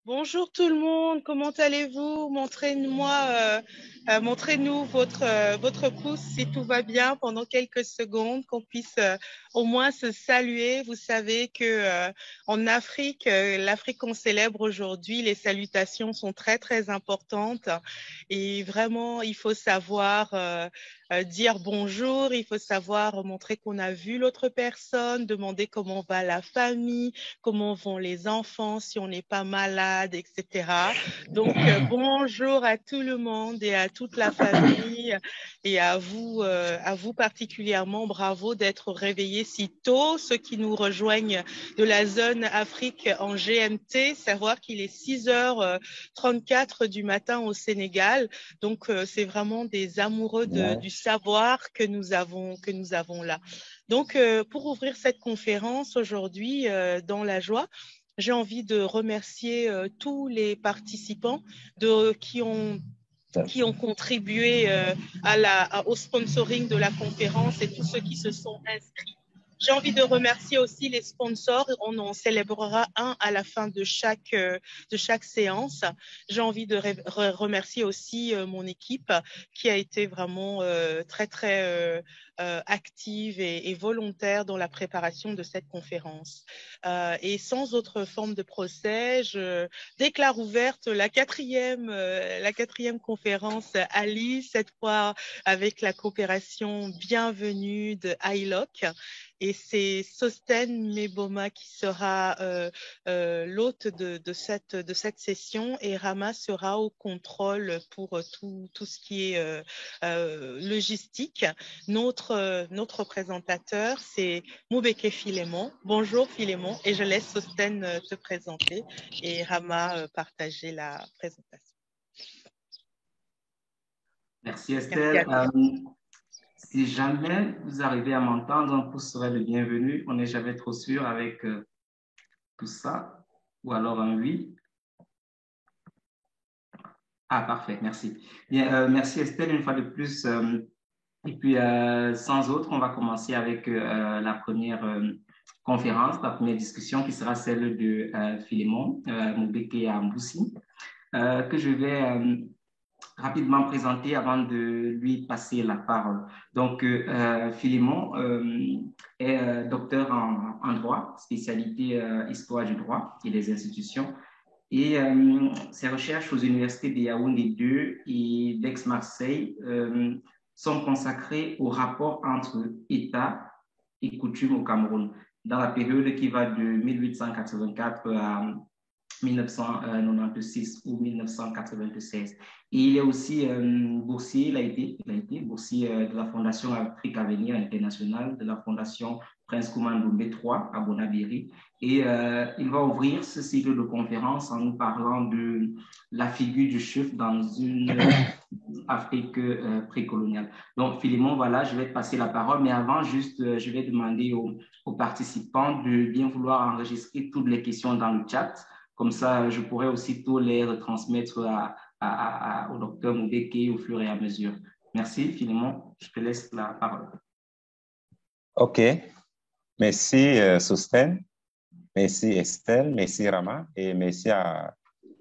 Bonjour tout le monde, comment allez-vous? Montrez-nous votre pouce si tout va bien pendant quelques secondes, qu'on puisse au moins se saluer. Vous savez que en Afrique, l'Afrique qu'on célèbre aujourd'hui, les salutations sont très très importantes et vraiment il faut savoir dire bonjour, il faut savoir montrer qu'on a vu l'autre personne, demander comment va la famille, comment vont les enfants, si on n'est pas malade, etc. Donc, bonjour à tout le monde et à toute la famille et à vous particulièrement, bravo d'être réveillés si tôt. Ceux qui nous rejoignent de la zone Afrique en GMT, savoir qu'il est 6h34 du matin au Sénégal. Donc, c'est vraiment des amoureux du savoir que nous avons là. Donc, pour ouvrir cette conférence aujourd'hui, dans la joie, j'ai envie de remercier tous les participants qui ont contribué au sponsoring de la conférence et tous ceux qui se sont inscrits. J'ai envie de remercier aussi les sponsors. On en célébrera un à la fin de chaque séance. J'ai envie de remercier aussi mon équipe qui a été vraiment très, très active et volontaire dans la préparation de cette conférence. Et sans autre forme de procès, je déclare ouverte la quatrième conférence Ali, cette fois avec la coopération bienvenue de ILOC. Et c'est Sosten Meboma qui sera l'hôte de cette session et Rama sera au contrôle pour tout ce qui est logistique. Notre présentateur, c'est Moubeke Philémon. Bonjour Philémon, et je laisse Sosten te présenter et Rama partager la présentation. Merci Estelle. Si jamais vous arrivez à m'entendre, un pouce serait le bienvenu. On n'est jamais trop sûr avec tout ça. Ou alors un oui. Ah, parfait, merci. Bien, merci Estelle une fois de plus. Et puis, sans autre, on va commencer avec la première conférence, la première discussion qui sera celle de Philémon Moubeke Amboussi, que je vais rapidement présenter avant de lui passer la parole. Donc, Philémon est docteur en droit, spécialité histoire du droit et des institutions. Et ses recherches aux universités de Yaoundé 2 et d'Aix-Marseille sont consacrées au rapport entre État et coutume au Cameroun, dans la période qui va de 1884 à 1996 ou 1996. Et il est aussi boursier, il a été boursier de la Fondation Afrique Avenir International, de la Fondation Prince Koumando III à Bonabiri. Et il va ouvrir ce cycle de conférences en nous parlant de la figure du chef dans une Afrique précoloniale. Donc, Philémon, voilà, je vais te passer la parole, mais avant, juste, je vais demander aux participants de bien vouloir enregistrer toutes les questions dans le chat. Comme ça, je pourrais aussitôt les retransmettre au docteur Moubeke au fur et à mesure. Merci, Philémon. Je te laisse la parole. OK. Merci, Sosten. Merci, Estelle. Merci, Rama. Et merci à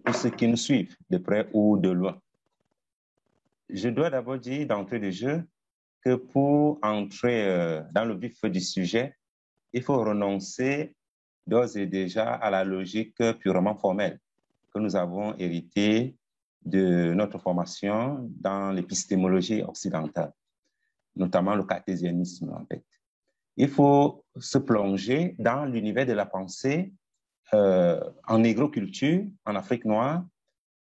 tous ceux qui nous suivent, de près ou de loin. Je dois d'abord dire d'entrée de jeu que pour entrer dans le vif du sujet, il faut renoncer d'ores et déjà à la logique purement formelle que nous avons héritée de notre formation dans l'épistémologie occidentale, notamment le cartésianisme en fait. Il faut se plonger dans l'univers de la pensée en négroculture, en Afrique noire,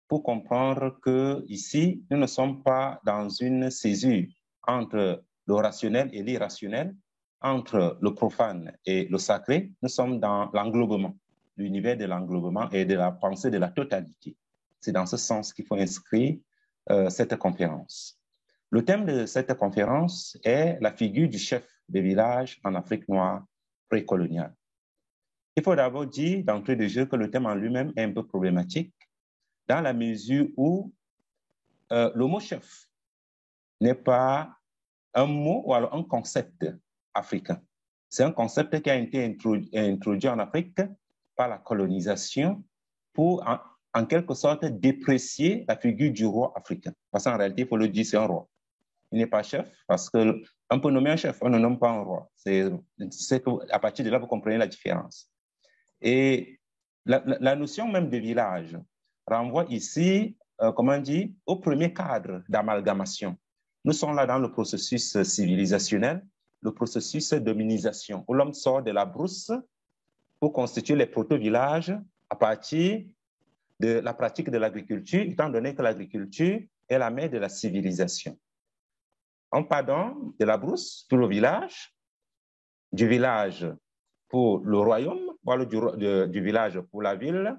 pour comprendre que ici, nous ne sommes pas dans une césure entre le rationnel et l'irrationnel, entre le profane et le sacré. Nous sommes dans l'englobement, l'univers de l'englobement et de la pensée de la totalité. C'est dans ce sens qu'il faut inscrire cette conférence. Le thème de cette conférence est la figure du chef de village en Afrique noire précoloniale. Il faut d'abord dire d'entrée de jeu que le thème en lui-même est un peu problématique dans la mesure où le mot chef n'est pas un mot ou alors un concept africain. C'est un concept qui a été introduit en Afrique par la colonisation pour en quelque sorte, déprécier la figure du roi africain. Parce qu'en réalité, il faut le dire, c'est un roi. Il n'est pas chef, parce qu'on peut nommer un chef, on ne nomme pas un roi. C'est à partir de là, vous comprenez la différence. Et la notion même de village renvoie ici, comment dire, au premier cadre d'amalgamation. Nous sommes là dans le processus civilisationnel, le processus de dominisation, où l'homme sort de la brousse pour constituer les proto-villages à partir de la pratique de l'agriculture, étant donné que l'agriculture est la mère de la civilisation. On part donc de la brousse pour le village, du village pour le royaume, voilà, du village pour la ville.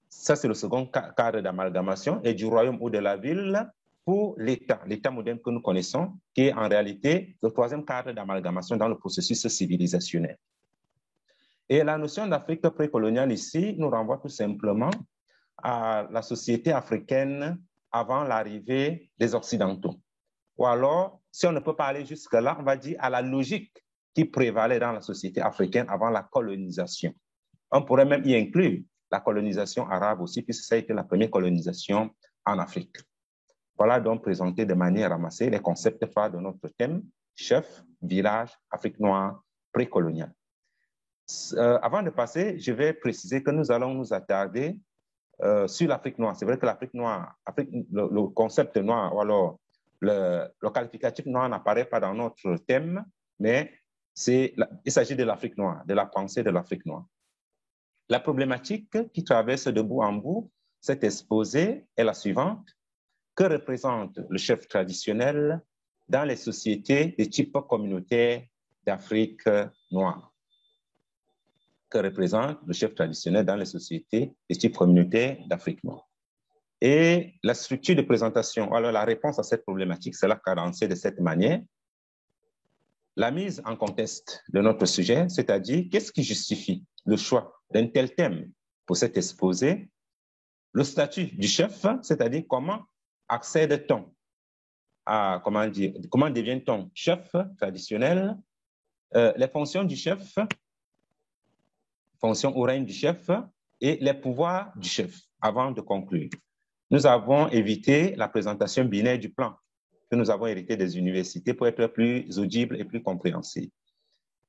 Ça, c'est le second cadre d'amalgamation, et du royaume ou de la ville pour l'État, l'État moderne que nous connaissons, qui est en réalité le troisième cadre d'amalgamation dans le processus civilisationnel. Et la notion d'Afrique précoloniale ici nous renvoie tout simplement à la société africaine avant l'arrivée des Occidentaux. Ou alors, si on ne peut pas aller jusque-là, on va dire à la logique qui prévalait dans la société africaine avant la colonisation. On pourrait même y inclure la colonisation arabe aussi, puisque ça a été la première colonisation en Afrique. Voilà donc présenté de manière ramassée les concepts phares de notre thème, chef, village, Afrique noire, précoloniale. Avant de passer, je vais préciser que nous allons nous attarder sur l'Afrique noire. C'est vrai que l'Afrique noire, le concept noir, ou alors le qualificatif noir n'apparaît pas dans notre thème, mais il s'agit de l'Afrique noire, de la pensée de l'Afrique noire. La problématique qui traverse de bout en bout cet exposé est la suivante. Que représente le chef traditionnel dans les sociétés de type communautaire d'Afrique noire? Que représente le chef traditionnel dans les sociétés de type communautaire d'Afrique noire? Et la structure de présentation, alors la réponse à cette problématique, c'est la cadencée de cette manière. La mise en contexte de notre sujet, c'est-à-dire qu'est-ce qui justifie le choix d'un tel thème pour cet exposé, le statut du chef, c'est-à-dire comment accède-t-on à, comment devient-on chef traditionnel, les fonctions du chef, fonctions ou règne du chef et les pouvoirs du chef, avant de conclure. Nous avons évité la présentation binaire du plan que nous avons hérité des universités pour être plus audible et plus compréhensible.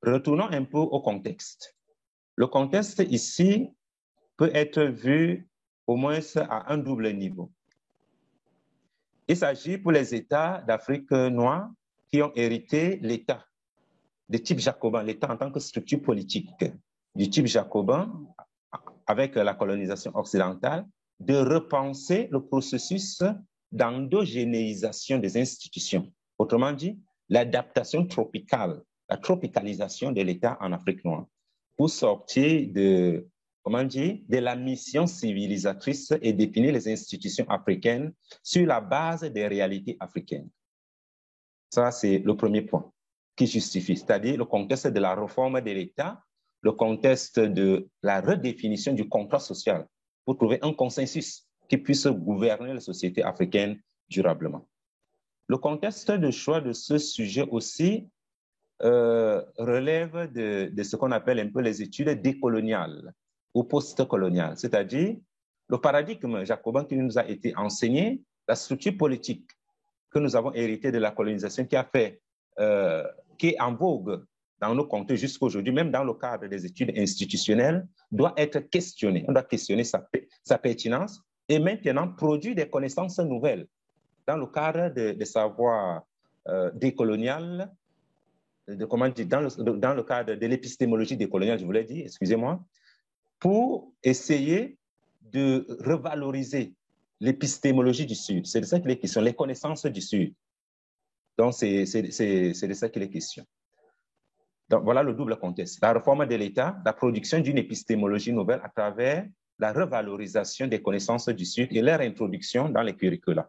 Retournons un peu au contexte. Le contexte ici peut être vu au moins à un double niveau. Il s'agit pour les États d'Afrique noire qui ont hérité l'État de type jacobin, l'État en tant que structure politique du type jacobin avec la colonisation occidentale, de repenser le processus d'endogénéisation des institutions. Autrement dit, l'adaptation tropicale, la tropicalisation de l'État en Afrique noire pour sortir de la mission civilisatrice et définir les institutions africaines sur la base des réalités africaines. Ça, c'est le premier point qui justifie, c'est-à-dire le contexte de la réforme de l'État, le contexte de la redéfinition du contrat social pour trouver un consensus qui puisse gouverner la société africaine durablement. Le contexte de choix de ce sujet aussi relève de ce qu'on appelle un peu les études décoloniales ou post-coloniales, c'est-à-dire le paradigme jacobin qui nous a été enseigné, la structure politique que nous avons héritée de la colonisation qui est en vogue dans nos contextes jusqu'à aujourd'hui, même dans le cadre des études institutionnelles, doit être questionné. On doit questionner sa pertinence et maintenant produire des connaissances nouvelles dans le cadre des savoirs décoloniales, dans le cadre de l'épistémologie décoloniale, je voulais dire, excusez-moi, pour essayer de revaloriser l'épistémologie du Sud. C'est de ça qu'il est question, les connaissances du Sud. Donc, c'est de ça qu'il est question. Donc, voilà le double contexte. La réforme de l'État, la production d'une épistémologie nouvelle à travers la revalorisation des connaissances du Sud et leur introduction dans les curricula.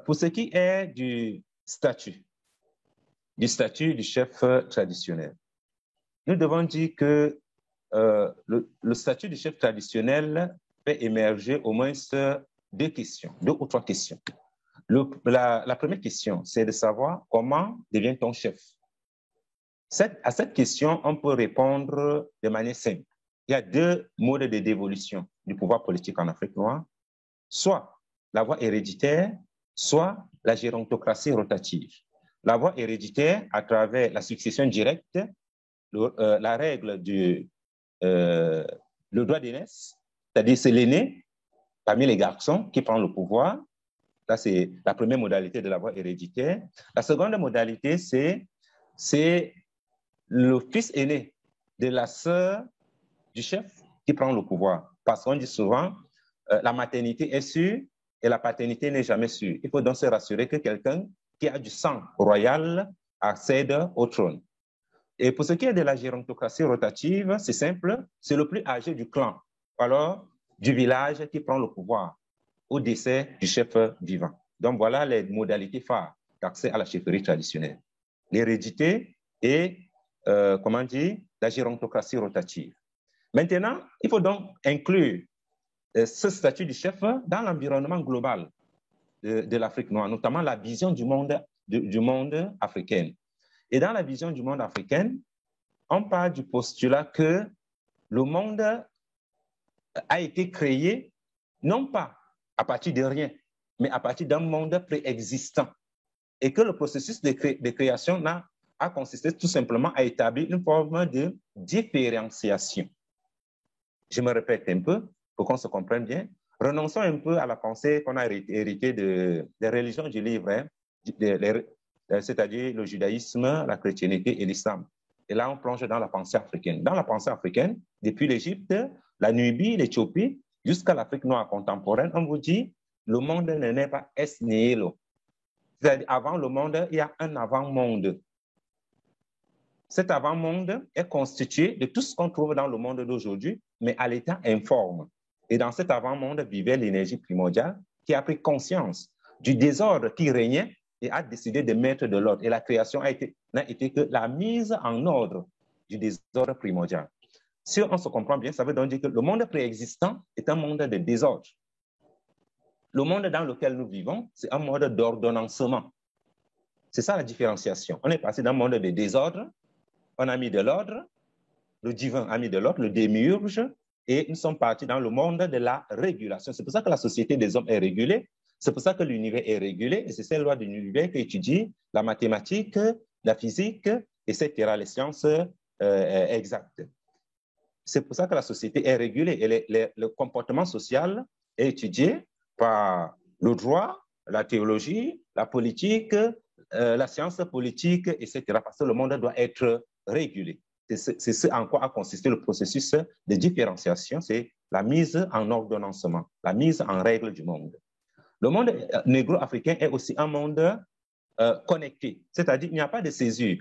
Pour ce qui est du statut du chef traditionnel, nous devons dire que le statut du chef traditionnel fait émerger au moins deux ou trois questions. La première question, c'est de savoir comment devient-on chef. À cette question, on peut répondre de manière simple il y a deux modes de dévolution du pouvoir politique en Afrique noire, soit la voie héréditaire, soit la gérontocratie rotative. La voie héréditaire, à travers la succession directe, la règle du le droit d'aînesse, c'est-à-dire c'est l'aîné parmi les garçons qui prend le pouvoir. Ça, c'est la première modalité de la voie héréditaire. La seconde modalité, c'est le fils aîné de la sœur du chef qui prend le pouvoir. Parce qu'on dit souvent, la maternité est sûre et la paternité n'est jamais sûre. Il faut donc se rassurer que quelqu'un qui a du sang royal accède au trône. Et pour ce qui est de la gérontocratie rotative, c'est simple, c'est le plus âgé du clan, alors du village qui prend le pouvoir au décès du chef vivant. Donc voilà les modalités phares d'accès à la chefferie traditionnelle. L'hérédité et, comment dire, la gérontocratie rotative. Maintenant, il faut donc inclure ce statut du chef dans l'environnement global de l'Afrique noire, notamment la vision du monde africain. Et dans la vision du monde africain, on part du postulat que le monde a été créé non pas à partir de rien, mais à partir d'un monde préexistant. Et que le processus de création a consisté tout simplement à établir une forme de différenciation. Je me répète un peu pour qu'on se comprenne bien. Renonçons un peu à la pensée qu'on a héritée des religions du livre, hein, c'est-à-dire le judaïsme, la chrétienté et l'islam. Et là, on plonge dans la pensée africaine. Dans la pensée africaine, depuis l'Égypte, la Nubie, l'Éthiopie, jusqu'à l'Afrique noire contemporaine, on vous dit, le monde ne naît pas es nihilo. C'est-à-dire, avant le monde, il y a un avant-monde. Cet avant-monde est constitué de tout ce qu'on trouve dans le monde d'aujourd'hui, mais à l'état informe. Et dans cet avant-monde vivait l'énergie primordiale qui a pris conscience du désordre qui régnait et a décidé de mettre de l'ordre. Et la création n'a été que la mise en ordre du désordre primordial. Si on se comprend bien, ça veut donc dire que le monde préexistant est un monde de désordre. Le monde dans lequel nous vivons, c'est un monde d'ordonnancement. C'est ça la différenciation. On est passé d'un monde de désordre, on a mis de l'ordre, le divin a mis de l'ordre, le démiurge, et nous sommes partis dans le monde de la régulation. C'est pour ça que la société des hommes est régulée, c'est pour ça que l'univers est régulé, et c'est ces lois de l'univers qu'étudie la mathématique, la physique, etc., les sciences exactes. C'est pour ça que la société est régulée, et le comportement social est étudié par le droit, la théologie, la politique, la science politique, etc., parce que le monde doit être régulé. C'est ce en quoi a consisté le processus de différenciation, c'est la mise en ordonnancement, la mise en règle du monde. Le monde négro-africain est aussi un monde connecté, c'est-à-dire qu'il n'y a pas de césure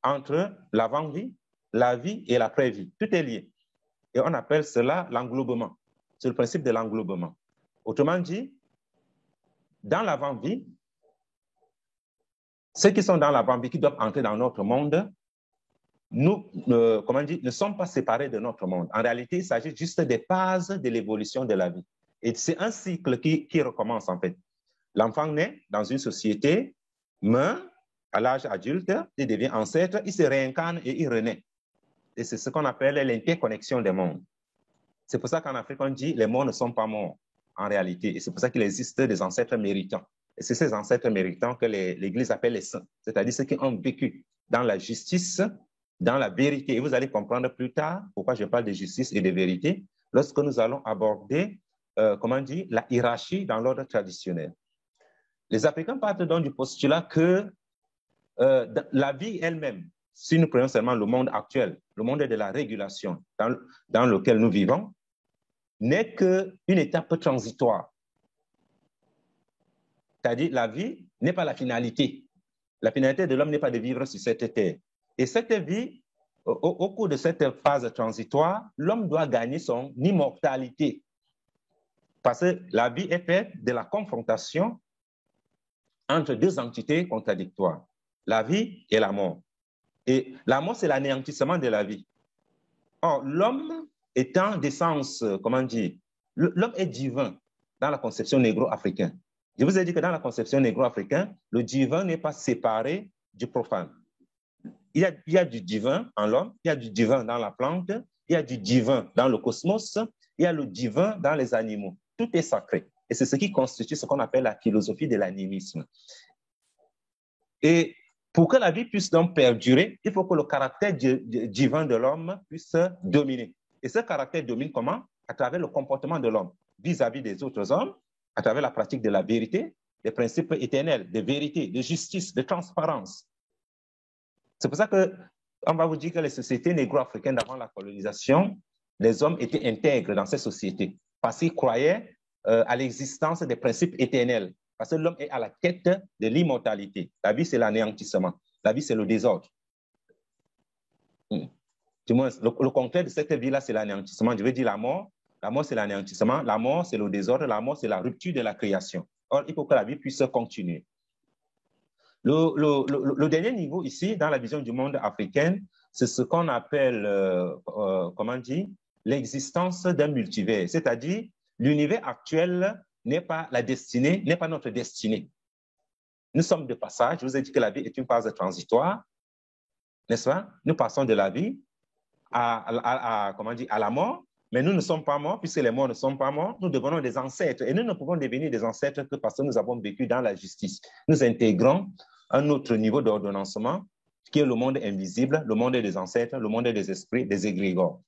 entre l'avant-vie, la vie et l'après-vie. Tout est lié. Et on appelle cela l'englobement. C'est le principe de l'englobement. Autrement dit, dans l'avant-vie, ceux qui sont dans l'avant-vie, qui doivent entrer dans notre monde, nous, ne sommes pas séparés de notre monde. En réalité, il s'agit juste des phases de l'évolution de la vie. Et c'est un cycle qui recommence, en fait. L'enfant naît dans une société, meurt à l'âge adulte, il devient ancêtre, il se réincarne et il renaît. Et c'est ce qu'on appelle l'interconnexion des mondes. C'est pour ça qu'en Afrique, on dit les morts ne sont pas morts, en réalité. Et c'est pour ça qu'il existe des ancêtres méritants. Et c'est ces ancêtres méritants que l'Église appelle les saints, c'est-à-dire ceux qui ont vécu dans la justice, dans la vérité. Et vous allez comprendre plus tard pourquoi je parle de justice et de vérité lorsque nous allons aborder, la hiérarchie dans l'ordre traditionnel. Les Africains partent donc du postulat que la vie elle-même, si nous prenons seulement le monde actuel, le monde de la régulation dans lequel nous vivons, n'est qu'une étape transitoire. C'est-à-dire la vie n'est pas la finalité. La finalité de l'homme n'est pas de vivre sur cette terre. Et cette vie, au cours de cette phase transitoire, l'homme doit gagner son immortalité. Parce que la vie est faite de la confrontation entre deux entités contradictoires, la vie et la mort. Et la mort, c'est l'anéantissement de la vie. Or, l'homme étant d'essence, l'homme est divin dans la conception négro-africaine. Je vous ai dit que dans la conception négro-africaine, le divin n'est pas séparé du profane. il y a du divin en l'homme, il y a du divin dans la plante, il y a du divin dans le cosmos, il y a le divin dans les animaux. Tout est sacré. Et c'est ce qui constitue ce qu'on appelle la philosophie de l'animisme. Et pour que la vie puisse donc perdurer, il faut que le caractère divin de l'homme puisse dominer. Et ce caractère domine comment? À travers le comportement de l'homme vis-à-vis des autres hommes, à travers la pratique de la vérité, des principes éternels, de vérité, de justice, de transparence. C'est pour ça qu'on va vous dire que les sociétés négro-africaines d'avant la colonisation, les hommes étaient intègres dans ces sociétés parce qu'ils croyaient à l'existence des principes éternels. Parce que l'homme est à la quête de l'immortalité. La vie, c'est l'anéantissement. La vie, c'est le désordre. Du moins, le contraire de cette vie-là, c'est l'anéantissement. Je veux dire la mort. La mort, c'est l'anéantissement. La mort, c'est le désordre. La mort, c'est la rupture de la création. Or, il faut que la vie puisse continuer. Le dernier niveau ici, dans la vision du monde africaine, c'est ce qu'on appelle, comment dire, l'existence d'un multivers. C'est-à-dire, l'univers actuel n'est pas la destinée, n'est pas notre destinée. Nous sommes de passage. Je vous ai dit que la vie est une phase transitoire, n'est-ce pas? Nous passons de la vie comment dire, à la mort, mais nous ne sommes pas morts, puisque les morts ne sont pas morts. Nous devenons des ancêtres, et nous ne pouvons devenir des ancêtres que parce que nous avons vécu dans la justice. Nous intégrons un autre niveau d'ordonnancement, qui est le monde invisible, le monde des ancêtres, le monde des esprits, des égrégores.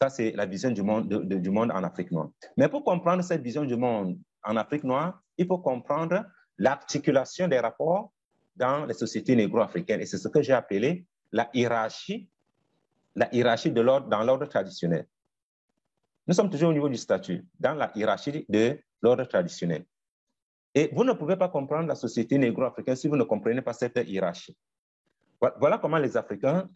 Ça, c'est la vision du monde en Afrique noire. Mais pour comprendre cette vision du monde en Afrique noire, il faut comprendre l'articulation des rapports dans les sociétés négro-africaines. Et c'est ce que j'ai appelé la hiérarchie de l'ordre, dans l'ordre traditionnel. Nous sommes toujours au niveau du statut, dans la hiérarchie de l'ordre traditionnel. Et vous ne pouvez pas comprendre la société négro-africaine si vous ne comprenez pas cette hiérarchie. Voilà comment les Africains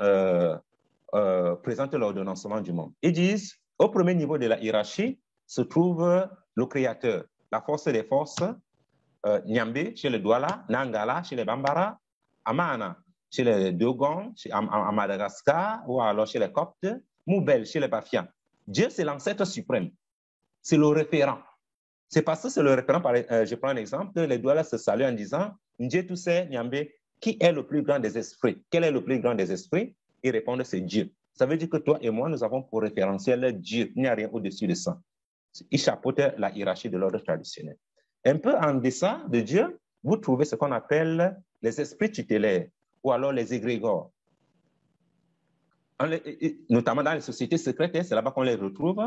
présentent l'ordonnancement du monde. Ils disent, au premier niveau de la hiérarchie se trouve le créateur, la force des forces, Nyambe chez les Douala, Nangala chez les Bambara, Amana chez les Dogon, à Madagascar, ou alors chez les Coptes, Moubel chez les Bafians. Dieu, c'est l'ancêtre suprême. C'est le référent. C'est parce que c'est le référent, je prends un exemple, les Douala se saluent en disant, Dieu tout sait, Nyambe, qui est le plus grand des esprits? Quel est le plus grand des esprits? Ils répondent, c'est Dieu. Ça veut dire que toi et moi, nous avons pour référentiel Dieu. Il n'y a rien au-dessus de ça. Il chapeaute la hiérarchie de l'ordre traditionnel. Un peu en deçà de Dieu, vous trouvez ce qu'on appelle les esprits tutélaires ou alors les égrégores. Notamment dans les sociétés secrètes, c'est là-bas qu'on les retrouve.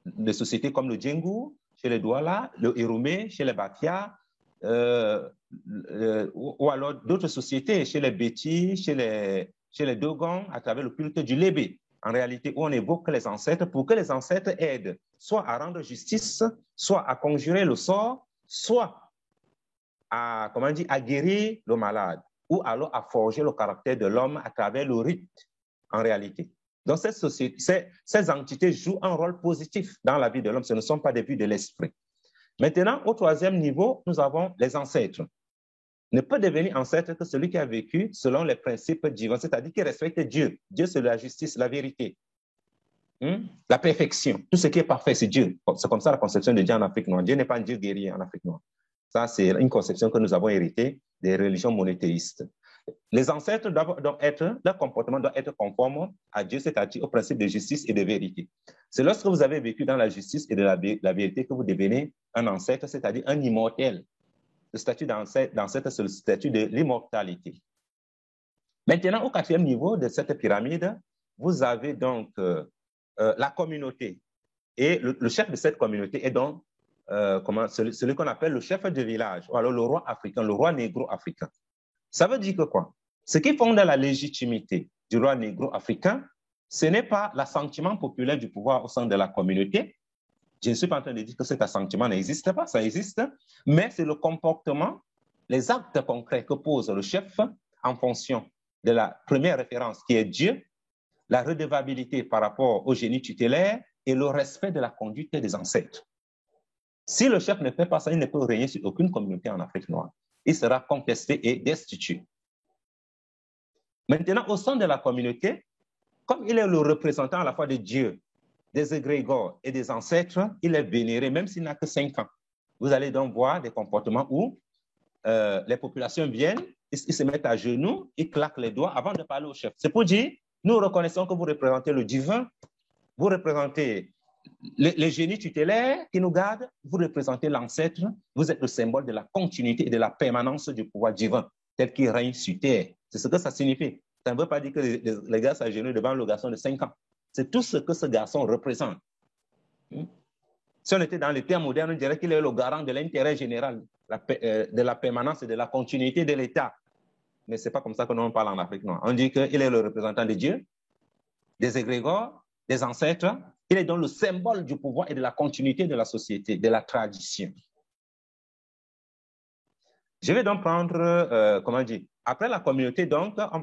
Des sociétés comme le Djengu, chez les Douala, le Héromé, chez les Bakia, ou alors d'autres sociétés, chez les Béti, chez les Dogon, à travers le culte du Lébé, en réalité, où on évoque les ancêtres pour que les ancêtres aident soit à rendre justice, soit à conjurer le sort, soit à, comment dire, à guérir le malade, ou alors à forger le caractère de l'homme à travers le rite, en réalité. Donc, ces entités jouent un rôle positif dans la vie de l'homme. Ce ne sont pas des vues de l'esprit. Maintenant, au troisième niveau, nous avons les ancêtres. Ne peut devenir ancêtre que celui qui a vécu selon les principes divins, c'est-à-dire qui respecte Dieu. Dieu, c'est la justice, la vérité, la perfection. Tout ce qui est parfait, c'est Dieu. C'est comme ça la conception de Dieu en Afrique noire. Dieu n'est pas un Dieu guerrier en Afrique noire. Ça, c'est une conception que nous avons héritée des religions monothéistes. Les ancêtres leur comportement doit être conforme à Dieu, c'est-à-dire au principe de justice et de vérité. C'est lorsque vous avez vécu dans la justice et de la vérité que vous devenez un ancêtre, c'est-à-dire un immortel. Le statut d'ancêtre, c'est le statut de l'immortalité. Maintenant, au quatrième niveau de cette pyramide, vous avez donc la communauté. Et le chef de cette communauté est donc celui qu'on appelle le chef de village, ou alors le roi africain, le roi négro-africain. Ça veut dire que quoi? Ce qui fonde la légitimité du roi négro-africain, ce n'est pas l'assentiment populaire du pouvoir au sein de la communauté. Je ne suis pas en train de dire que cet assentiment n'existe pas, ça existe, mais c'est le comportement, les actes concrets que pose le chef en fonction de la première référence qui est Dieu, la redevabilité par rapport au génie tutélaire et le respect de la conduite des ancêtres. Si le chef ne fait pas ça, il ne peut régner sur aucune communauté en Afrique noire. Il sera contesté et destitué. Maintenant, au sein de la communauté, comme il est le représentant à la fois de Dieu, des égrégores et des ancêtres, il est vénéré, même s'il n'a que 5 ans. Vous allez donc voir des comportements où les populations viennent ils se mettent à genoux, ils claquent les doigts avant de parler au chef. C'est pour dire, nous reconnaissons que vous représentez le divin, vous représentez les génies tutélaires qui nous gardent, vous représentez l'ancêtre, vous êtes le symbole de la continuité et de la permanence du pouvoir divin tel qu'il règne sur terre. C'est ce que ça signifie. Ça ne veut pas dire que les gars s'agenouillent devant le garçon de 5 ans. C'est tout ce que ce garçon représente. Si on était dans les termes modernes, on dirait qu'il est le garant de l'intérêt général, de la permanence et de la continuité de l'État. Mais ce n'est pas comme ça que nous on parle en Afrique noire. On dit qu'il est le représentant de Dieu, des égrégores, des ancêtres. Il est donc le symbole du pouvoir et de la continuité de la société, de la tradition. Je vais donc prendre, comment dire, après la communauté, donc, on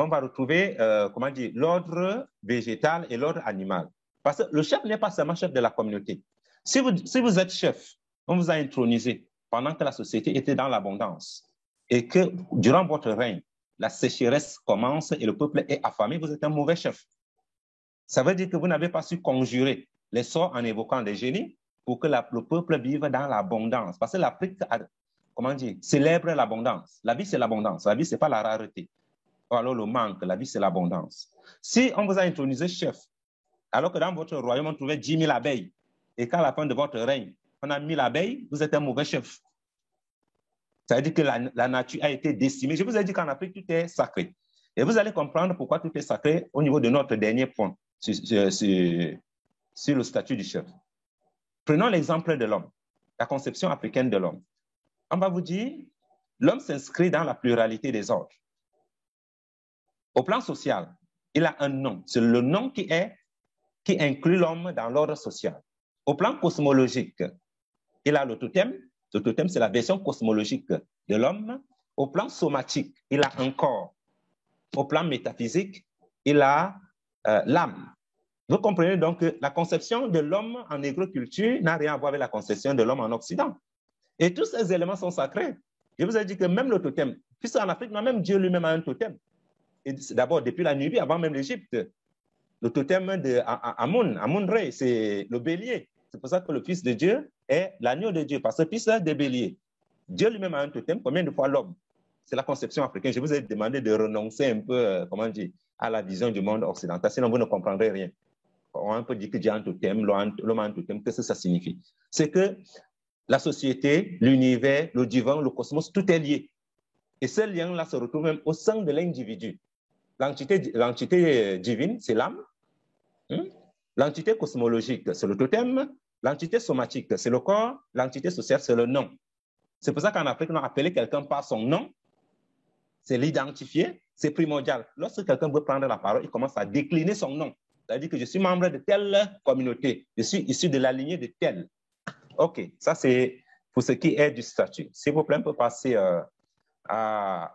va retrouver, comment dire, l'ordre végétal et l'ordre animal. Parce que le chef n'est pas seulement chef de la communauté. Si vous êtes chef, on vous a intronisé pendant que la société était dans l'abondance et que durant votre règne, la sécheresse commence et le peuple est affamé, vous êtes un mauvais chef. Ça veut dire que vous n'avez pas su conjurer les sorts en évoquant des génies pour que le peuple vive dans l'abondance. Parce que l'Afrique, comment dire, célèbre l'abondance. La vie, c'est l'abondance. La vie, ce n'est pas la rareté. Ou alors le manque. La vie, c'est l'abondance. Si on vous a intronisé chef, alors que dans votre royaume, on trouvait 10 000 abeilles, et qu'à la fin de votre règne, on a 1000 abeilles, vous êtes un mauvais chef. Ça veut dire que la nature a été décimée. Je vous ai dit qu'en Afrique, tout est sacré. Et vous allez comprendre pourquoi tout est sacré au niveau de notre dernier point sur le statut du chef. Prenons l'exemple de l'homme, la conception africaine de l'homme. On va vous dire, l'homme s'inscrit dans la pluralité des ordres. Au plan social, il a un nom. C'est le nom qui inclut l'homme dans l'ordre social. Au plan cosmologique, il a le totem. Le totem, c'est la version cosmologique de l'homme. Au plan somatique, il a un corps. Au plan métaphysique, il a l'âme. Vous comprenez donc que la conception de l'homme en négro-culture n'a rien à voir avec la conception de l'homme en Occident. Et tous ces éléments sont sacrés. Je vous ai dit que même le totem, puisqu'en Afrique, même Dieu lui-même a un totem. D'abord, depuis la Nubie, avant même l'Égypte, le totem d'Amun-Ré, c'est le bélier. C'est pour ça que le fils de Dieu est l'agneau de Dieu, parce que fils des béliers. Dieu lui-même a un totem, combien de fois l'homme? C'est la conception africaine. Je vous ai demandé de renoncer un peu, comment dire, à la vision du monde occidental, sinon vous ne comprendrez rien. On peut dire que Dieu a un totem, l'homme a un totem, qu'est-ce que ça signifie? C'est que la société, l'univers, le divin, le cosmos, tout est lié. Et ce lien-là se retrouve même au sein de l'individu. L'entité divine, c'est l'âme. L'entité cosmologique, c'est le totem. L'entité somatique, c'est le corps. L'entité sociale, c'est le nom. C'est pour ça qu'en Afrique, on a appelé quelqu'un par son nom. C'est l'identifier, c'est primordial. Lorsque quelqu'un veut prendre la parole, il commence à décliner son nom. C'est-à-dire que je suis membre de telle communauté. Je suis issu de la lignée de telle. OK, ça c'est pour ce qui est du statut. S'il vous plaît, on peut passer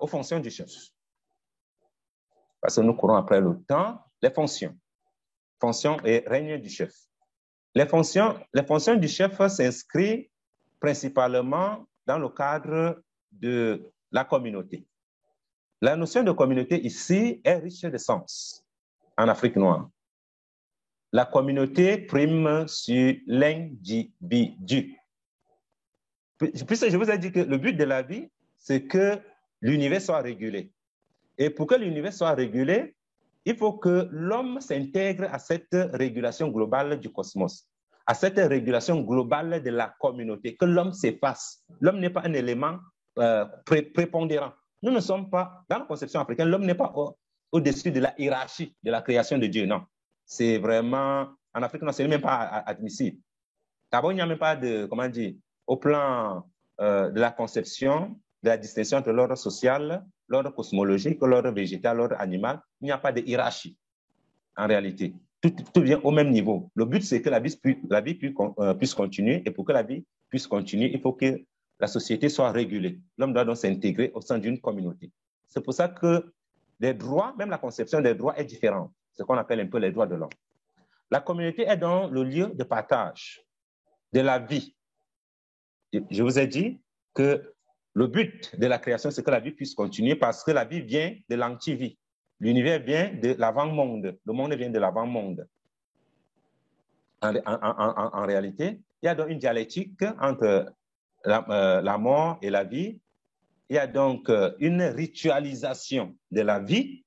aux fonctions du chef. Parce que nous courons après le temps. Les fonctions. Fonctions et règne du chef. Les fonctions du chef s'inscrivent principalement dans le cadre de la communauté. La notion de communauté ici est riche de sens en Afrique noire. La communauté prime sur l'individu. Puisque je vous ai dit que le but de la vie, c'est que l'univers soit régulé. Et pour que l'univers soit régulé, il faut que l'homme s'intègre à cette régulation globale du cosmos, à cette régulation globale de la communauté, que l'homme s'efface. L'homme n'est pas un élément prépondérant. Nous ne sommes pas, dans la conception africaine, l'homme n'est pas au-dessus de la hiérarchie de la création de Dieu, non. C'est vraiment, en Afrique, non, ce n'est même pas admissible. D'abord, il n'y a même pas de, comment dire, au plan de la conception, de la distinction entre l'ordre social, l'ordre cosmologique, l'ordre végétal, l'ordre animal, il n'y a pas de hiérarchie, en réalité. Tout vient au même niveau. Le but, c'est que la vie puisse continuer, et pour que la vie puisse continuer, il faut que la société soit régulée. L'homme doit donc s'intégrer au sein d'une communauté. C'est pour ça que les droits, même la conception des droits est différente. Ce qu'on appelle un peu les droits de l'homme. La communauté est donc le lieu de partage de la vie. Je vous ai dit que le but de la création, c'est que la vie puisse continuer parce que la vie vient de l'antivie. L'univers vient de l'avant-monde. Le monde vient de l'avant-monde. En réalité, il y a donc une dialectique entre la mort et la vie. il y a donc une ritualisation de la vie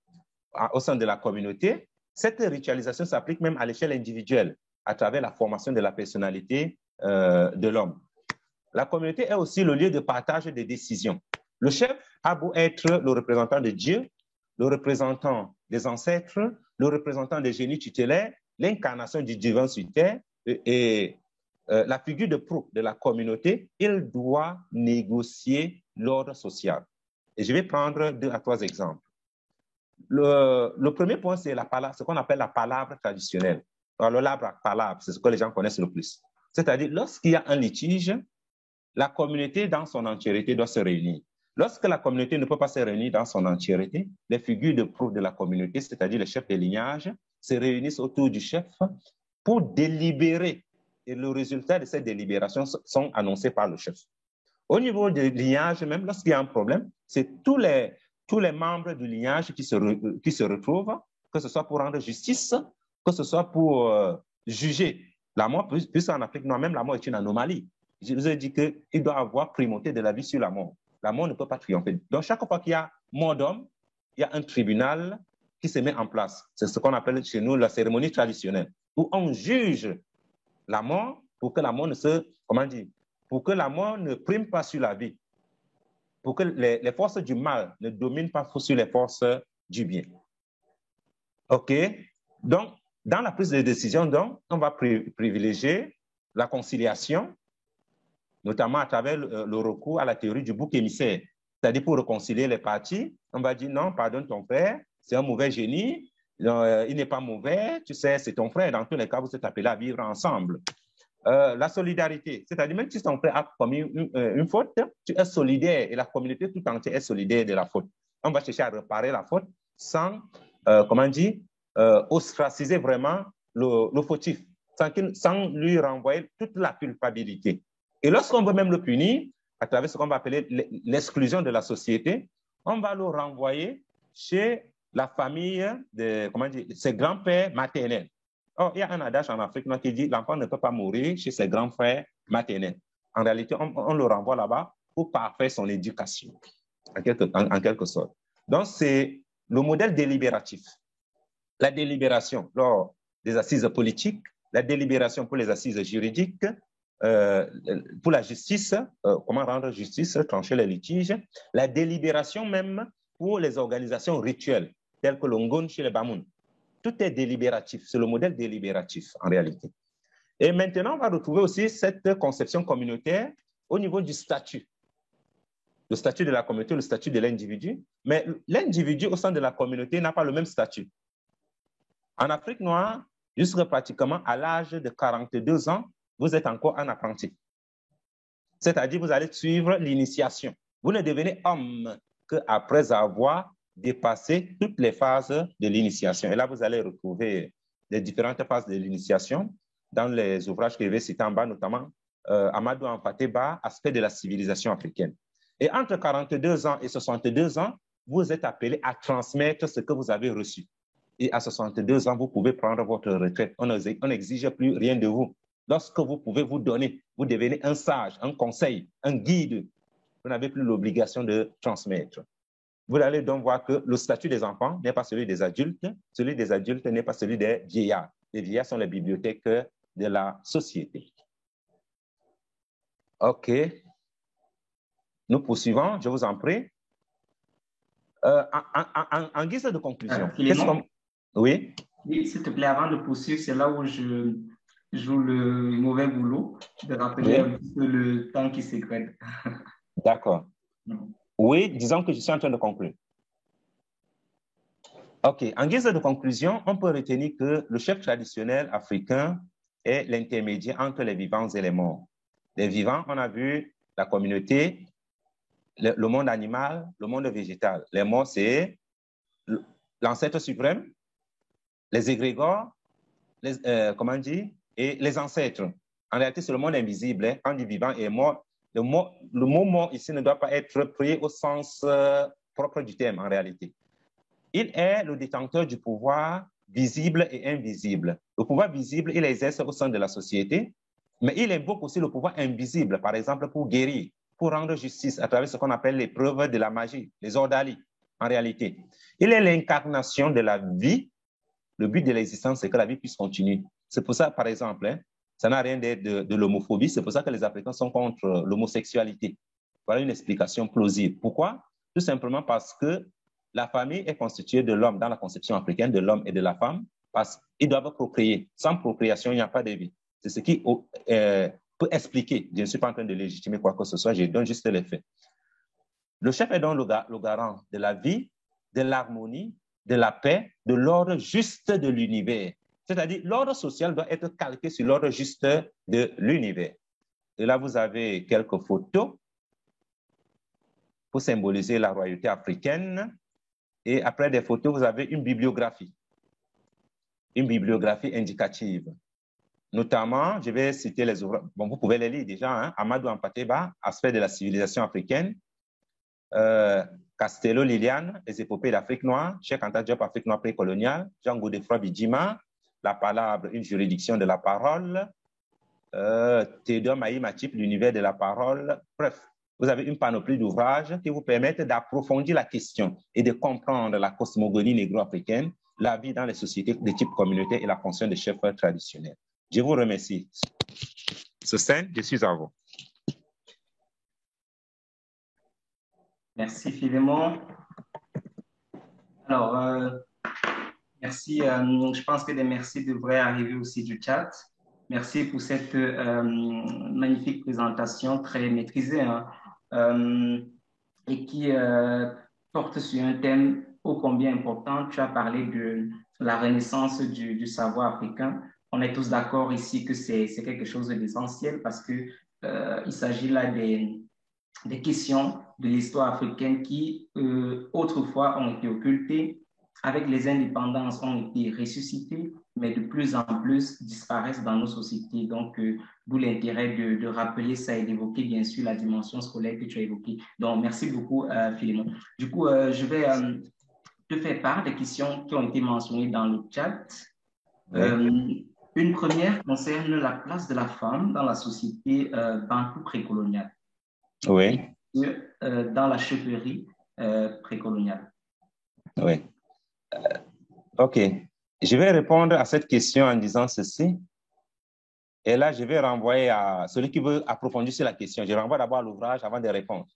au sein de la communauté. Cette ritualisation s'applique même à l'échelle individuelle, à travers la formation de la personnalité de l'homme. La communauté est aussi le lieu de partage des décisions. Le chef a beau être le représentant de Dieu, le représentant des ancêtres, le représentant des génies tutélaires, l'incarnation du divin sur terre et la figure de proue de la communauté, il doit négocier l'ordre social. Et je vais prendre 2 à 3 exemples. Le premier point, c'est ce qu'on appelle la palabre traditionnelle. Alors, la palabre, c'est ce que les gens connaissent le plus. C'est-à-dire, lorsqu'il y a un litige, la communauté dans son entièreté doit se réunir. Lorsque la communauté ne peut pas se réunir dans son entièreté, les figures de proue de la communauté, c'est-à-dire les chefs de lignage, se réunissent autour du chef pour délibérer. Et le résultat de cette délibération sont annoncés par le chef. Au niveau du lignage, même lorsqu'il y a un problème, c'est tous les membres du lignage qui se retrouvent, que ce soit pour rendre justice, que ce soit pour juger la mort, puisqu'en Afrique noire, même la mort est une anomalie. Je vous ai dit qu'il doit avoir primauté de la vie sur la mort. La mort ne peut pas triompher. Donc, chaque fois qu'il y a mort d'homme, il y a un tribunal qui se met en place. C'est ce qu'on appelle chez nous la cérémonie traditionnelle, où on juge la mort pour que la mort pour que la mort ne prime pas sur la vie, pour que les forces du mal ne dominent pas sur les forces du bien. OK? Donc, dans la prise de décision, donc, on va privilégier la conciliation, notamment à travers le recours à la théorie du bouc émissaire. C'est-à-dire pour réconcilier les parties, on va dire non, pardonne ton frère, c'est un mauvais génie, il n'est pas mauvais, tu sais, c'est ton frère, dans tous les cas, vous êtes appelés à vivre ensemble. La solidarité, c'est-à-dire même si ton frère a commis une faute, tu es solidaire et la communauté tout entière est solidaire de la faute. On va chercher à réparer la faute sans, ostraciser vraiment le fautif, sans lui renvoyer toute la culpabilité. Et lorsqu'on veut même le punir, à travers ce qu'on va appeler l'exclusion de la société, on va le renvoyer chez la famille de ses grands-pères maternels. Or, il y a un adage en Afrique qui dit l'enfant ne peut pas mourir chez ses grands frères maternels. En réalité, on le renvoie là-bas pour parfaire son éducation, en quelque sorte. Donc, c'est le modèle délibératif. La délibération lors des assises politiques, la délibération pour les assises juridiques, pour la justice, comment rendre justice, trancher les litiges, la délibération même pour les organisations rituelles, telles que l'Ongon chez les Bamoun. Tout est délibératif, c'est le modèle délibératif en réalité. Et maintenant, on va retrouver aussi cette conception communautaire au niveau du statut. Le statut de la communauté, le statut de l'individu. Mais l'individu au sein de la communauté n'a pas le même statut. En Afrique noire, jusqu'à pratiquement à l'âge de 42 ans, vous êtes encore un apprenti. C'est-à-dire, vous allez suivre l'initiation. Vous ne devenez homme qu'après avoir dépassé toutes les phases de l'initiation. Et là, vous allez retrouver les différentes phases de l'initiation dans les ouvrages que je vais citer en bas, notamment Amadou Hampâté-Bâ, Aspect de la civilisation africaine. Et entre 42 ans et 62 ans, vous êtes appelé à transmettre ce que vous avez reçu. Et à 62 ans, vous pouvez prendre votre retraite. On n'exige plus rien de vous. Lorsque vous pouvez vous donner, vous devenez un sage, un conseil, un guide. Vous n'avez plus l'obligation de transmettre. Vous allez donc voir que le statut des enfants n'est pas celui des adultes. Celui des adultes n'est pas celui des vieillards. Les vieillards sont les bibliothèques de la société. OK. Nous poursuivons, je vous en prie. En guise de conclusion. Oui? Oui, s'il te plaît, avant de poursuivre, c'est là où je joue le mauvais boulot de rappeler un petit peu le temps qui s'égrène. D'accord. Oui, disons que je suis en train de conclure. OK. En guise de conclusion, on peut retenir que le chef traditionnel africain est l'intermédiaire entre les vivants et les morts. Les vivants, on a vu la communauté, le monde animal, le monde végétal. Les morts, c'est l'ancêtre suprême, les égrégores, et les ancêtres. En réalité, c'est le monde invisible. Hein. Quand on dit vivant et mort, le mot mort ici ne doit pas être pris au sens propre du terme, en réalité. Il est le détenteur du pouvoir visible et invisible. Le pouvoir visible, il exerce au sein de la société, mais il invoque aussi le pouvoir invisible, par exemple pour guérir, pour rendre justice à travers ce qu'on appelle les preuves de la magie, les ordali, en réalité. Il est l'incarnation de la vie. Le but de l'existence, c'est que la vie puisse continuer. C'est pour ça, par exemple, hein, ça n'a rien d'être de l'homophobie. C'est pour ça que les Africains sont contre l'homosexualité. Voilà une explication plausible. Pourquoi? Tout simplement parce que la famille est constituée de l'homme, dans la conception africaine, de l'homme et de la femme, parce qu'ils doivent procréer. Sans procréation, il n'y a pas de vie. C'est ce qui peut expliquer. Je ne suis pas en train de légitimer quoi que ce soit, je donne juste les faits. Le chef est donc le garant de la vie, de l'harmonie, de la paix, de l'ordre juste de l'univers. C'est-à-dire, l'ordre social doit être calqué sur l'ordre juste de l'univers. Et là, vous avez quelques photos pour symboliser la royauté africaine. Et après des photos, vous avez une bibliographie indicative. Notamment, je vais citer les ouvrages, bon, vous pouvez les lire déjà, hein, Amadou Hampâté-Bâ, Aspect de la civilisation africaine, Castello Liliane, Les épopées d'Afrique noire, Cheikh Anta Diop, Afrique noire précoloniale, Jean Godefroy Bidjima, La palabre, une juridiction de la parole, Théodore Maï Matip, L'univers de la parole. Bref, vous avez une panoplie d'ouvrages qui vous permettent d'approfondir la question et de comprendre la cosmogonie négro-africaine, la vie dans les sociétés de type communautaire et la fonction des chefs traditionnels. Je vous remercie. Sostène, je suis à vous. Merci Philémon. Alors, merci. Je pense que des merci devraient arriver aussi du chat. Merci pour cette magnifique présentation très maîtrisée, hein, et qui porte sur un thème ô combien important. Tu as parlé de la renaissance du savoir africain. On est tous d'accord ici que c'est quelque chose d'essentiel parce que il s'agit là des questions de l'histoire africaine qui, autrefois, ont été occultées, avec les indépendances ont été ressuscitées, mais de plus en plus disparaissent dans nos sociétés. Donc, d'où l'intérêt de rappeler ça et d'évoquer, bien sûr, la dimension scolaire que tu as évoquée. Donc, merci beaucoup, Philémon. Du coup, je vais te faire part des questions qui ont été mentionnées dans le chat. Oui. Une première concerne la place de la femme dans la société bantou précoloniale. Oui. Dans la chefferie précoloniale. Oui. OK. Je vais répondre à cette question en disant ceci. Et là, je vais renvoyer à celui qui veut approfondir sur la question. Je renvoie d'abord à l'ouvrage avant de répondre.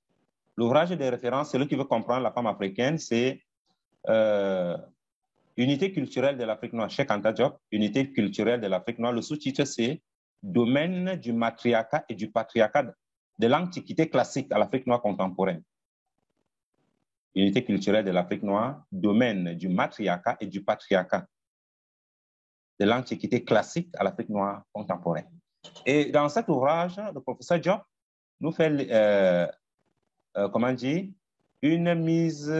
L'ouvrage de référence, celui qui veut comprendre la femme africaine, c'est Unité culturelle de l'Afrique noire, Cheikh Anta Diop, Unité culturelle de l'Afrique noire. Le sous-titre, c'est Domaine du matriarcat et du patriarcat de l'Antiquité classique à l'Afrique noire contemporaine. Unité culturelle de l'Afrique noire, domaine du matriarcat et du patriarcat de l'Antiquité classique à l'Afrique noire contemporaine. Et dans cet ouvrage, le professeur Diop nous fait, comment dire, une mise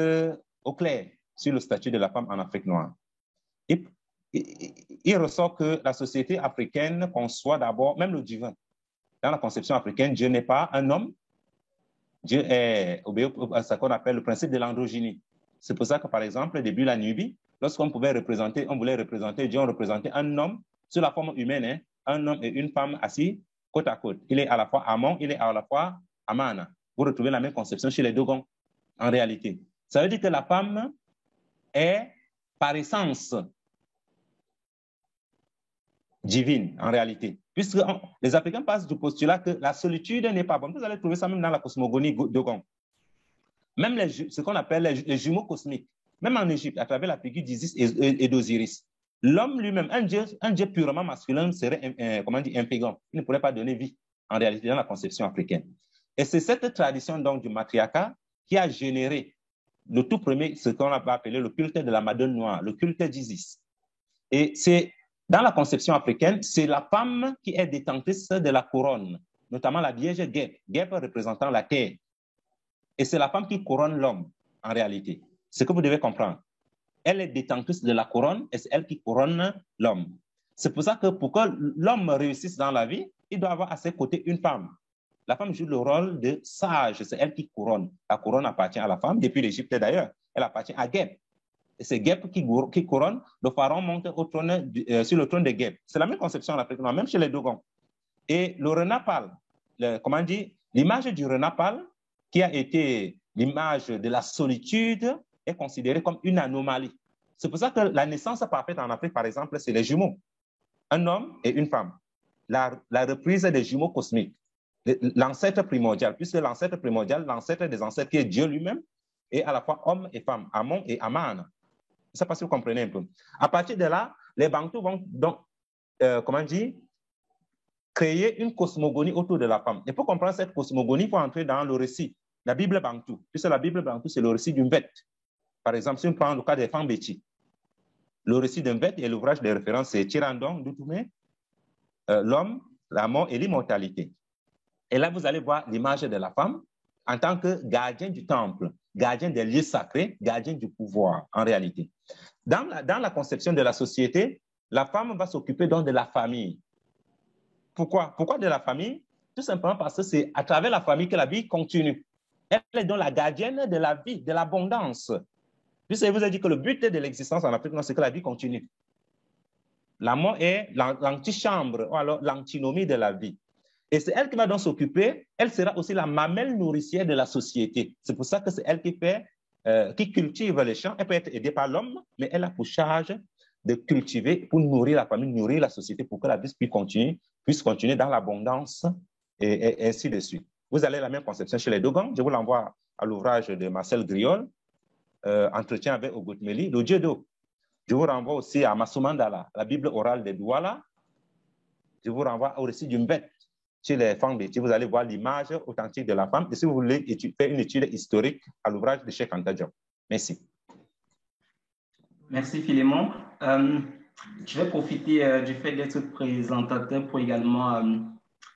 au clair sur le statut de la femme en Afrique noire. Il ressort que la société africaine conçoit d'abord, même le divin. Dans la conception africaine, Dieu n'est pas un homme. Dieu est obéi à ce qu'on appelle le principe de l'androgynie. C'est pour ça que, par exemple, au début de la Nubie, lorsqu'on voulait représenter Dieu, on représentait un homme sous la forme humaine, hein, un homme et une femme assis côte à côte. Il est à la fois Amon, il est à la fois Amana. Vous retrouvez la même conception chez les Dogons, en réalité. Ça veut dire que la femme est, par essence, divine, en réalité. Puisque les Africains passent du postulat que la solitude n'est pas bonne. Vous allez trouver ça même dans la cosmogonie Dogon. Même ce qu'on appelle les jumeaux cosmiques. Même en Égypte, à travers la figure d'Isis et d'Osiris. L'homme lui-même, un dieu purement masculin serait, comment dire, impégant. Il ne pourrait pas donner vie, en réalité, dans la conception africaine. Et c'est cette tradition, donc, du matriarcat qui a généré le tout premier, ce qu'on va appeler le culte de la Madone noire, le culte d'Isis. Et c'est dans la conception africaine, c'est la femme qui est détentrice de la couronne, notamment la Vierge Guêpe, Guêpe représentant la terre. Et c'est la femme qui couronne l'homme, en réalité. C'est ce que vous devez comprendre. Elle est détentrice de la couronne et c'est elle qui couronne l'homme. C'est pour ça que pour que l'homme réussisse dans la vie, il doit avoir à ses côtés une femme. La femme joue le rôle de sage, c'est elle qui couronne. La couronne appartient à la femme, depuis l'Égypte d'ailleurs. Elle appartient à Guêpe. Et c'est Guêpe qui couronne, le pharaon monte au trône, sur le trône de Guêpe. C'est la même conception en Afrique noire, même chez les Dogons. Et le renard parle, comment dire, L'image du renard pâle, qui a été l'image de la solitude, est considérée comme une anomalie. C'est pour ça que la naissance parfaite en Afrique, par exemple, c'est les jumeaux. Un homme et une femme. La reprise des jumeaux cosmiques. L'ancêtre primordial, puisque l'ancêtre primordial, l'ancêtre des ancêtres qui est Dieu lui-même, est à la fois homme et femme, Amon et Aman. Je ne sais pas si vous comprenez un peu. À partir de là, les Bantous vont donc, créer une cosmogonie autour de la femme. Et pour comprendre cette cosmogonie, il faut entrer dans le récit, la Bible Bantou. Puisque la Bible Bantou, c'est le récit d'une bête. Par exemple, si on prend le cas des femmes Béti, le récit d'un bête et l'ouvrage de référence, c'est Tirandon d'Outoumé, l'homme, la mort et l'immortalité. Et là, vous allez voir l'image de la femme en tant que gardien du temple, gardien des lieux sacrés, gardien du pouvoir, en réalité. Dans la conception de la société, la femme va s'occuper donc de la famille. Pourquoi? Pourquoi de la famille? Tout simplement parce que c'est à travers la famille que la vie continue. Elle est donc la gardienne de la vie, de l'abondance. Puisque je vous ai dit que le but de l'existence en Afrique, c'est que la vie continue. La mort est l'antichambre, ou alors l'antinomie de la vie. Et c'est elle qui va donc s'occuper, elle sera aussi la mamelle nourricière de la société. C'est pour ça que c'est elle qui cultive les champs. Elle peut être aidée par l'homme, mais elle a pour charge de cultiver pour nourrir la famille, nourrir la société pour que la vie puisse continuer dans l'abondance et ainsi de suite. Vous avez la même conception chez les Dogons. Je vous l'envoie à l'ouvrage de Marcel Griol, Entretien avec Ogoutmeli, le dieu d'eau. Je vous renvoie aussi à Massoumandala, la Bible orale des Douala. Je vous renvoie au récit d'une bête chez les femmes Béti. Vous allez voir l'image authentique de la femme. Et si vous voulez faire une étude historique à l'ouvrage de Cheikh Anta Diop. Merci. Merci Philémon. Je vais profiter du fait d'être présentateur pour également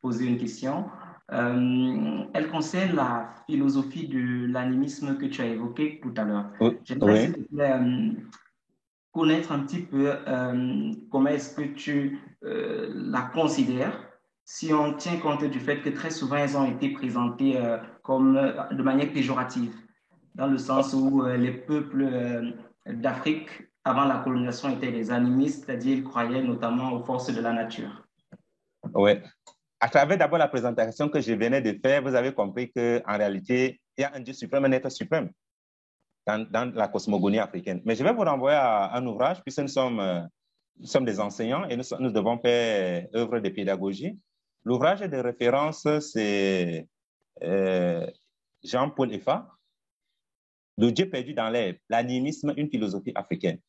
poser une question. Elle concerne la philosophie de l'animisme que tu as évoqué tout à l'heure. J'aimerais s'il te plaît connaître un petit peu comment est-ce que tu la considères, si on tient compte du fait que très souvent elles ont été présentées de manière péjorative, dans le sens où les peuples d'Afrique avant la colonisation étaient des animistes, c'est-à-dire ils croyaient notamment aux forces de la nature. Oui. À travers d'abord la présentation que je venais de faire, vous avez compris qu'en réalité, il y a un Dieu suprême, un être suprême dans la cosmogonie africaine. Mais je vais vous renvoyer à un ouvrage, puisque nous sommes des enseignants et nous devons faire œuvre de pédagogie. L'ouvrage de référence, c'est Jean-Paul Effa, Le Dieu perdu dans l'herbe, l'animisme, une philosophie africaine.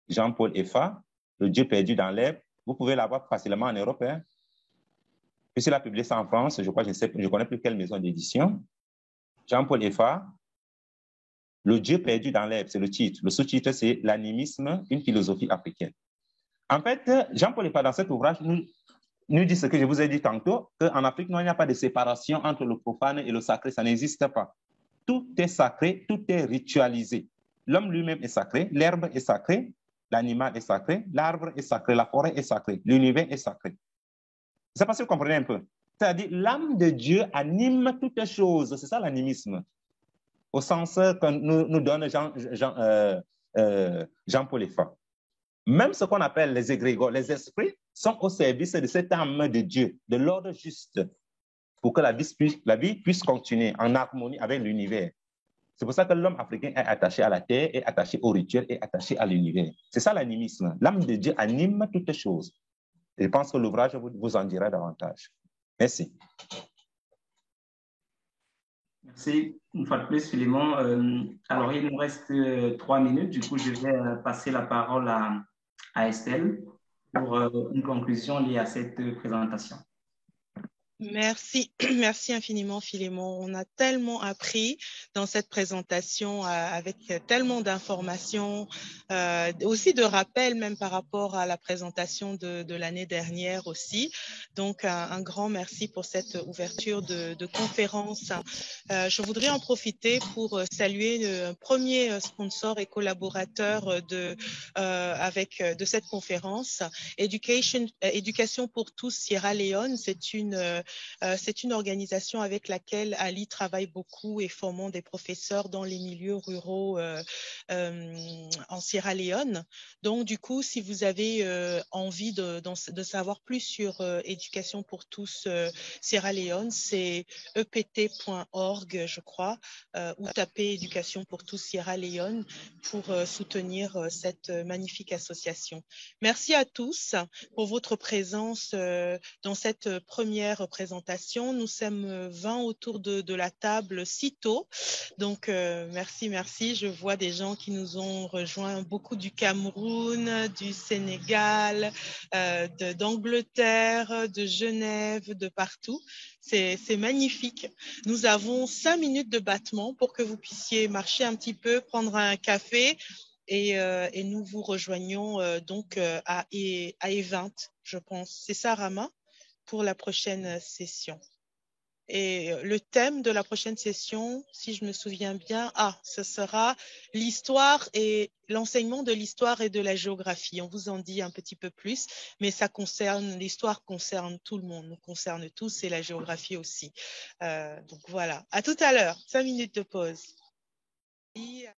Jean-Paul Effa, Le Dieu perdu dans l'herbe. Vous pouvez l'avoir facilement en Europe. Hein? Puisqu'il a publié ça en France, je ne connais plus quelle maison d'édition. Jean-Paul Effa, Le Dieu perdu dans l'herbe, c'est le titre. Le sous-titre, c'est l'animisme, une philosophie africaine. En fait, Jean-Paul Effa, dans cet ouvrage, nous dit ce que je vous ai dit tantôt, qu'en Afrique, non, il n'y a pas de séparation entre le profane et le sacré, ça n'existe pas. Tout est sacré, tout est ritualisé. L'homme lui-même est sacré, l'herbe est sacrée, l'animal est sacré, l'arbre est sacré, la forêt est sacrée, l'univers est sacré. Je ne sais pas si vous comprenez un peu. C'est-à-dire, l'âme de Dieu anime toutes les choses. C'est ça l'animisme. Au sens que nous donne Jean-Paul Effa. Même ce qu'on appelle les égrégores, les esprits, sont au service de cette âme de Dieu, de l'ordre juste, pour que la vie puisse continuer en harmonie avec l'univers. C'est pour ça que l'homme africain est attaché à la terre, est attaché au rituel, est attaché à l'univers. C'est ça l'animisme. L'âme de Dieu anime toutes les choses. Je pense que l'ouvrage vous en dira davantage. Merci. Merci une fois de plus, Philémon. Alors, il nous reste 3 minutes. Du coup, je vais passer la parole à Estelle pour une conclusion liée à cette présentation. Merci, merci infiniment Philémon. On a tellement appris dans cette présentation avec tellement d'informations, aussi de rappels même par rapport à la présentation de l'année dernière aussi. Donc un grand merci pour cette ouverture de conférence. Je voudrais en profiter pour saluer le premier sponsor et collaborateur de cette conférence, Éducation pour tous Sierra Leone. C'est une C'est une organisation avec laquelle Ali travaille beaucoup et formant des professeurs dans les milieux ruraux en Sierra Leone. Donc, du coup, si vous avez envie de savoir plus sur Éducation pour tous Sierra Leone, c'est ept.org, je crois, ou tapez Éducation pour tous Sierra Leone pour soutenir cette magnifique association. Merci à tous pour votre présence dans cette première présentation. Nous sommes 20 autour de la table si tôt. Donc, merci, merci. Je vois des gens qui nous ont rejoints, beaucoup du Cameroun, du Sénégal, d'Angleterre, de Genève, de partout. C'est magnifique. Nous avons 5 minutes de battement pour que vous puissiez marcher un petit peu, prendre un café et nous vous rejoignons donc à E20, je pense. C'est ça, Rama, pour la prochaine session. Et le thème de la prochaine session, si je me souviens bien, ce sera l'histoire et l'enseignement de l'histoire et de la géographie. On vous en dit un petit peu plus, mais l'histoire concerne tout le monde, nous concerne tous et la géographie aussi. Donc voilà, à tout à l'heure, 5 minutes de pause.